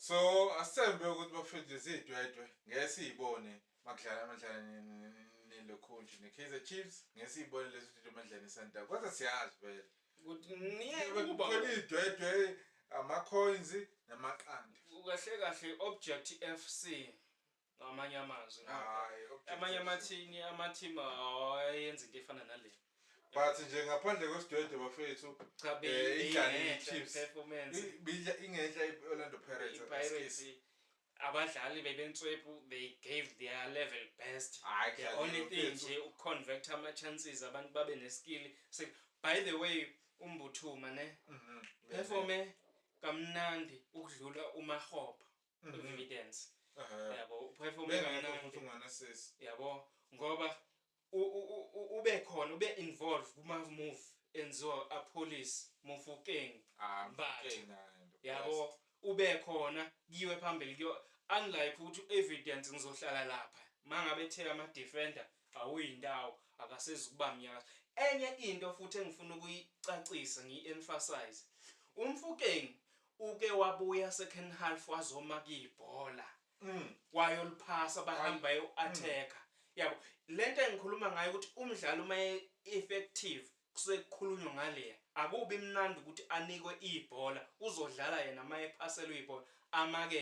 So asembe ukuthi bafethu izidwedwe ngeke siyibone makudlala neLokhunja neKaizer Chiefs ngeke siyibone lezi zinto emadlala eSundowns kodwa siyazi vele ukuthi niye kuba idwedwe ama-coins namaqanda kahle kahle Object FC ngamanye amazwi amanye amathimi ayenza into efana nale. But nje ngaphandle kwesidwedwe bafethu idlala iChiefs performance ingenhla iOrlando Pirates abadlali bebenswepu they gave their level best. The only thing nje uconvert ama chances abantu babe neskill. By the way uMbuthuma ne performe kamnandi ukudlula uMahopha evidence yabo performe kamnandi yabo ngoba ube khona ube involved kuma move enziwa apolice Mofokeng yabo ube khona kiwe phambili kuyo unlike ukuthi evidence ngizohlala lapha mangabe ethe ama defender awuyindawo akasezukubamnyaka. Enye into futhi engifuna ukuyicacisa ngiemphasize uMfokeng uke wabuya second half wazoma kuyibhola wayoliphasa bahamba attacker yabo lento engikhuluma ngayo ukuthi umdlalo uma effective kusekukhulunywa ngale akubi mnandi ukuthi anikwe ibhola uzodlala yena maye phasela ibhola amake